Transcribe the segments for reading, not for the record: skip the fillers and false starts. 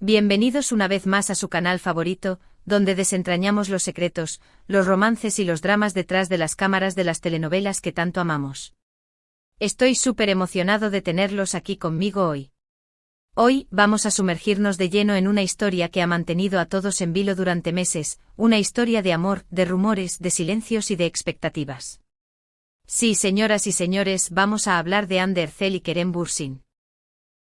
Bienvenidos una vez más a su canal favorito, donde desentrañamos los secretos, los romances y los dramas detrás de las cámaras de las telenovelas que tanto amamos. Estoy súper emocionado de tenerlos aquí conmigo hoy. Hoy vamos a sumergirnos de lleno en una historia que ha mantenido a todos en vilo durante meses, una historia de amor, de rumores, de silencios y de expectativas. Sí, señoras y señores, vamos a hablar de Hande Erçel y Kerem Bürsin.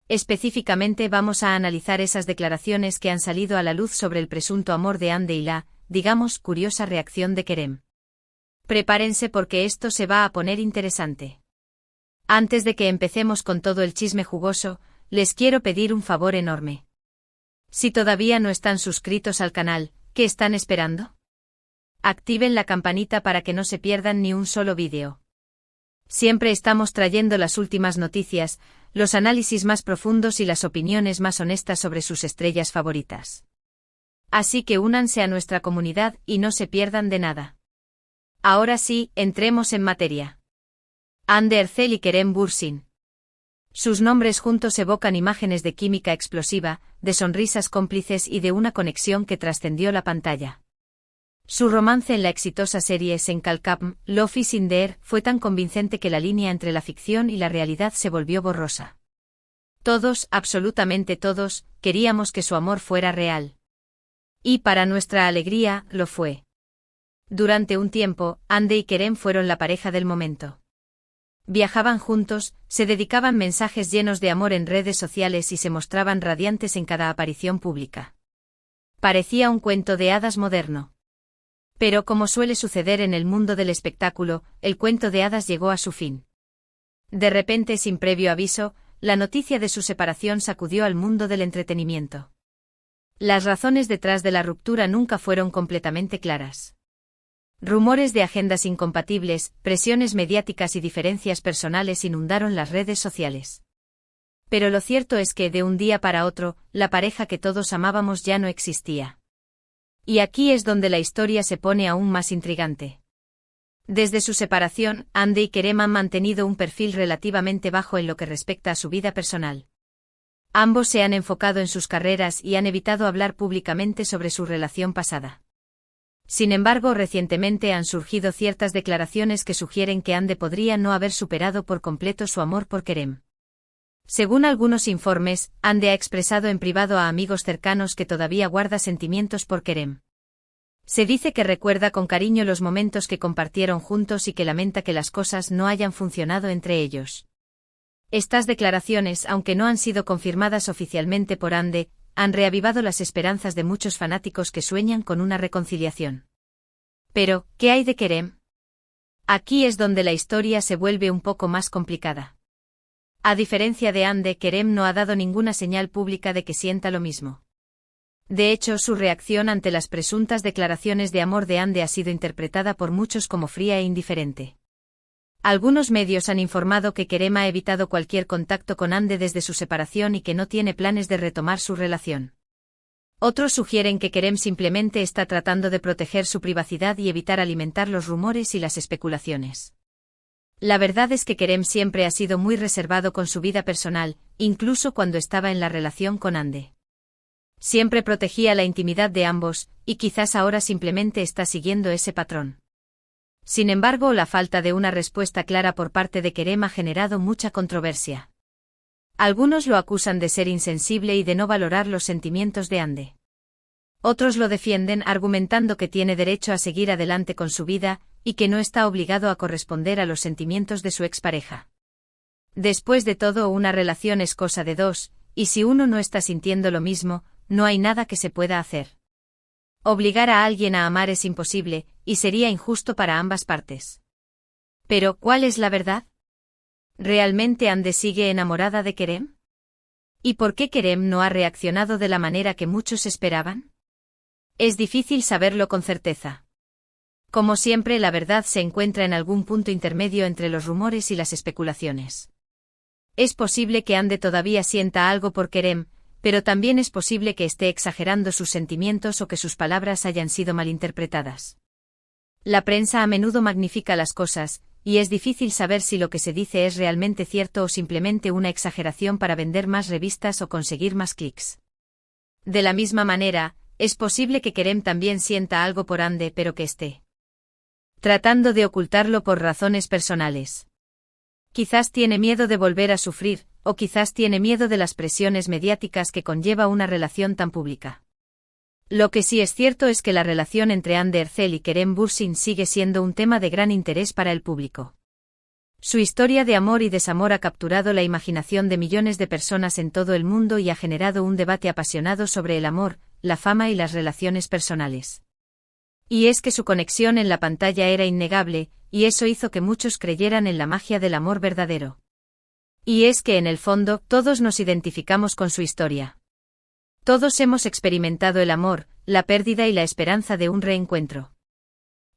Específicamente vamos a analizar esas declaraciones que han salido a la luz sobre el presunto amor de Hande y la, digamos, curiosa reacción de Kerem. Prepárense porque esto se va a poner interesante. Antes de que empecemos con todo el chisme jugoso, les quiero pedir un favor enorme. Si todavía no están suscritos al canal, ¿qué están esperando? Activen la campanita para que no se pierdan ni un solo vídeo. Siempre estamos trayendo las últimas noticias, los análisis más profundos y las opiniones más honestas sobre sus estrellas favoritas. Así que únanse a nuestra comunidad y no se pierdan de nada. Ahora sí, entremos en materia. Hande Erçel y Kerem Bürsin. Sus nombres juntos evocan imágenes de química explosiva, de sonrisas cómplices y de una conexión que trascendió la pantalla. Su romance en la exitosa serie Sen Kalkapm, Love is in the Air, fue tan convincente que la línea entre la ficción y la realidad se volvió borrosa. Todos, absolutamente todos, queríamos que su amor fuera real. Y para nuestra alegría, lo fue. Durante un tiempo, Hande y Kerem fueron la pareja del momento. Viajaban juntos, se dedicaban mensajes llenos de amor en redes sociales y se mostraban radiantes en cada aparición pública. Parecía un cuento de hadas moderno. Pero como suele suceder en el mundo del espectáculo, el cuento de hadas llegó a su fin. De repente, sin previo aviso, la noticia de su separación sacudió al mundo del entretenimiento. Las razones detrás de la ruptura nunca fueron completamente claras. Rumores de agendas incompatibles, presiones mediáticas y diferencias personales inundaron las redes sociales. Pero lo cierto es que de un día para otro, la pareja que todos amábamos ya no existía. Y aquí es donde la historia se pone aún más intrigante. Desde su separación, Hande y Kerem han mantenido un perfil relativamente bajo en lo que respecta a su vida personal. Ambos se han enfocado en sus carreras y han evitado hablar públicamente sobre su relación pasada. Sin embargo, recientemente han surgido ciertas declaraciones que sugieren que Hande podría no haber superado por completo su amor por Kerem. Según algunos informes, Hande ha expresado en privado a amigos cercanos que todavía guarda sentimientos por Kerem. Se dice que recuerda con cariño los momentos que compartieron juntos y que lamenta que las cosas no hayan funcionado entre ellos. Estas declaraciones, aunque no han sido confirmadas oficialmente por Hande, han reavivado las esperanzas de muchos fanáticos que sueñan con una reconciliación. Pero, ¿qué hay de Kerem? Aquí es donde la historia se vuelve un poco más complicada. A diferencia de Hande, Kerem no ha dado ninguna señal pública de que sienta lo mismo. De hecho, su reacción ante las presuntas declaraciones de amor de Hande ha sido interpretada por muchos como fría e indiferente. Algunos medios han informado que Kerem ha evitado cualquier contacto con Hande desde su separación y que no tiene planes de retomar su relación. Otros sugieren que Kerem simplemente está tratando de proteger su privacidad y evitar alimentar los rumores y las especulaciones. La verdad es que Kerem siempre ha sido muy reservado con su vida personal, incluso cuando estaba en la relación con Hande. Siempre protegía la intimidad de ambos, y quizás ahora simplemente está siguiendo ese patrón. Sin embargo, la falta de una respuesta clara por parte de Kerem ha generado mucha controversia. Algunos lo acusan de ser insensible y de no valorar los sentimientos de Hande. Otros lo defienden argumentando que tiene derecho a seguir adelante con su vida, y que no está obligado a corresponder a los sentimientos de su expareja. Después de todo, una relación es cosa de dos, y si uno no está sintiendo lo mismo, no hay nada que se pueda hacer. Obligar a alguien a amar es imposible, y sería injusto para ambas partes. Pero, ¿cuál es la verdad? ¿Realmente Hande sigue enamorada de Kerem? ¿Y por qué Kerem no ha reaccionado de la manera que muchos esperaban? Es difícil saberlo con certeza. Como siempre, la verdad se encuentra en algún punto intermedio entre los rumores y las especulaciones. Es posible que Hande todavía sienta algo por Kerem, pero también es posible que esté exagerando sus sentimientos o que sus palabras hayan sido malinterpretadas. La prensa a menudo magnifica las cosas, y es difícil saber si lo que se dice es realmente cierto o simplemente una exageración para vender más revistas o conseguir más clics. De la misma manera, es posible que Kerem también sienta algo por Ande, pero que esté tratando de ocultarlo por razones personales. Quizás tiene miedo de volver a sufrir, o quizás tiene miedo de las presiones mediáticas que conlleva una relación tan pública. Lo que sí es cierto es que la relación entre Hande Erçel y Kerem Bürsin sigue siendo un tema de gran interés para el público. Su historia de amor y desamor ha capturado la imaginación de millones de personas en todo el mundo y ha generado un debate apasionado sobre el amor, la fama y las relaciones personales. Y es que su conexión en la pantalla era innegable, y eso hizo que muchos creyeran en la magia del amor verdadero. Y es que en el fondo, todos nos identificamos con su historia. Todos hemos experimentado el amor, la pérdida y la esperanza de un reencuentro.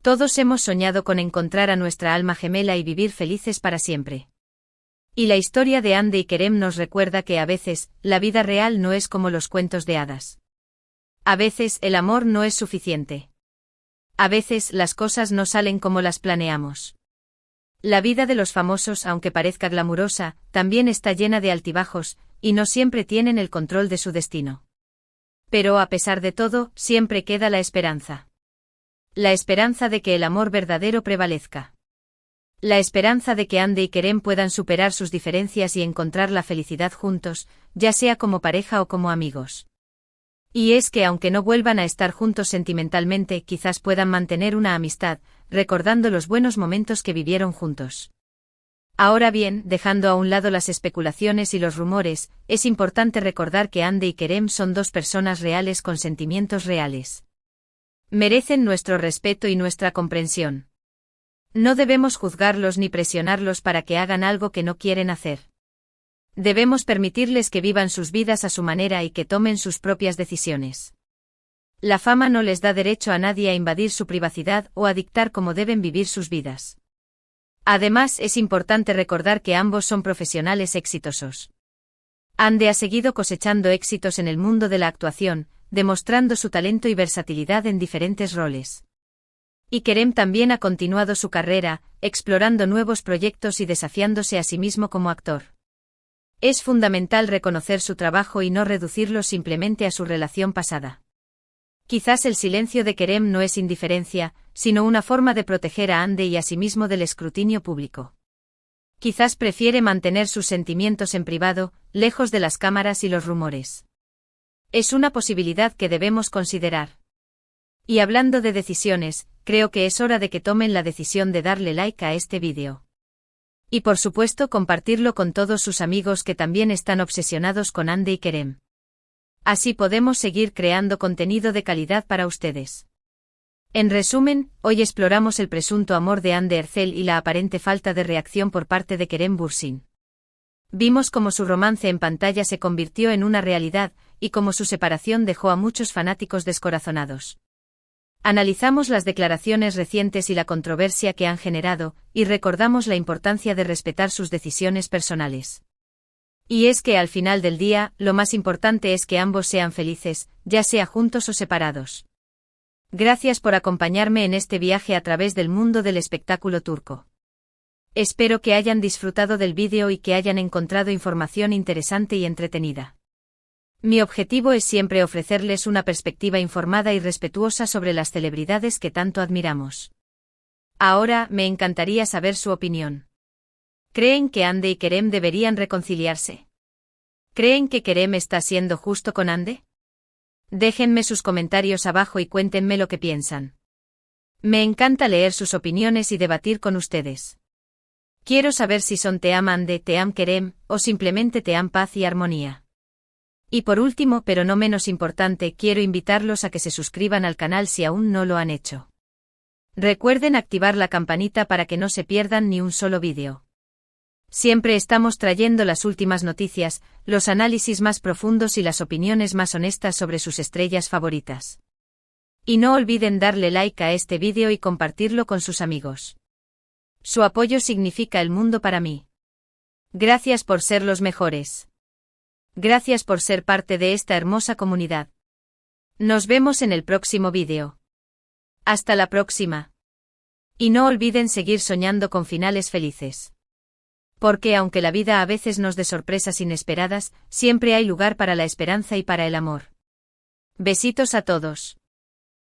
Todos hemos soñado con encontrar a nuestra alma gemela y vivir felices para siempre. Y la historia de Hande y Kerem nos recuerda que a veces, la vida real no es como los cuentos de hadas. A veces el amor no es suficiente. A veces las cosas no salen como las planeamos. La vida de los famosos, aunque parezca glamurosa, también está llena de altibajos, y no siempre tienen el control de su destino. Pero a pesar de todo, siempre queda la esperanza. La esperanza de que el amor verdadero prevalezca. La esperanza de que Hande y Kerem puedan superar sus diferencias y encontrar la felicidad juntos, ya sea como pareja o como amigos. Y es que aunque no vuelvan a estar juntos sentimentalmente, quizás puedan mantener una amistad, recordando los buenos momentos que vivieron juntos. Ahora bien, dejando a un lado las especulaciones y los rumores, es importante recordar que Hande y Kerem son dos personas reales con sentimientos reales. Merecen nuestro respeto y nuestra comprensión. No debemos juzgarlos ni presionarlos para que hagan algo que no quieren hacer. Debemos permitirles que vivan sus vidas a su manera y que tomen sus propias decisiones. La fama no les da derecho a nadie a invadir su privacidad o a dictar cómo deben vivir sus vidas. Además, es importante recordar que ambos son profesionales exitosos. Hande ha seguido cosechando éxitos en el mundo de la actuación, demostrando su talento y versatilidad en diferentes roles. Y Kerem también ha continuado su carrera, explorando nuevos proyectos y desafiándose a sí mismo como actor. Es fundamental reconocer su trabajo y no reducirlo simplemente a su relación pasada. Quizás el silencio de Kerem no es indiferencia, sino una forma de proteger a Hande y a sí mismo del escrutinio público. Quizás prefiere mantener sus sentimientos en privado, lejos de las cámaras y los rumores. Es una posibilidad que debemos considerar. Y hablando de decisiones, creo que es hora de que tomen la decisión de darle like a este vídeo. Y por supuesto compartirlo con todos sus amigos que también están obsesionados con Hande y Kerem. Así podemos seguir creando contenido de calidad para ustedes. En resumen, hoy exploramos el presunto amor de Hande Erçel y la aparente falta de reacción por parte de Kerem Bürsin. Vimos cómo su romance en pantalla se convirtió en una realidad, y cómo su separación dejó a muchos fanáticos descorazonados. Analizamos las declaraciones recientes y la controversia que han generado, y recordamos la importancia de respetar sus decisiones personales. Y es que al final del día, lo más importante es que ambos sean felices, ya sea juntos o separados. Gracias por acompañarme en este viaje a través del mundo del espectáculo turco. Espero que hayan disfrutado del vídeo y que hayan encontrado información interesante y entretenida. Mi objetivo es siempre ofrecerles una perspectiva informada y respetuosa sobre las celebridades que tanto admiramos. Ahora, me encantaría saber su opinión. ¿Creen que Hande y Kerem deberían reconciliarse? ¿Creen que Kerem está siendo justo con Hande? Déjenme sus comentarios abajo y cuéntenme lo que piensan. Me encanta leer sus opiniones y debatir con ustedes. Quiero saber si son Team Hande, Team Kerem, o simplemente Team Paz y Armonía. Y por último, pero no menos importante, quiero invitarlos a que se suscriban al canal si aún no lo han hecho. Recuerden activar la campanita para que no se pierdan ni un solo vídeo. Siempre estamos trayendo las últimas noticias, los análisis más profundos y las opiniones más honestas sobre sus estrellas favoritas. Y no olviden darle like a este vídeo y compartirlo con sus amigos. Su apoyo significa el mundo para mí. Gracias por ser los mejores. Gracias por ser parte de esta hermosa comunidad. Nos vemos en el próximo vídeo. Hasta la próxima. Y no olviden seguir soñando con finales felices. Porque aunque la vida a veces nos dé sorpresas inesperadas, siempre hay lugar para la esperanza y para el amor. Besitos a todos.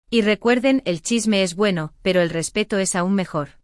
Y recuerden, el chisme es bueno, pero el respeto es aún mejor.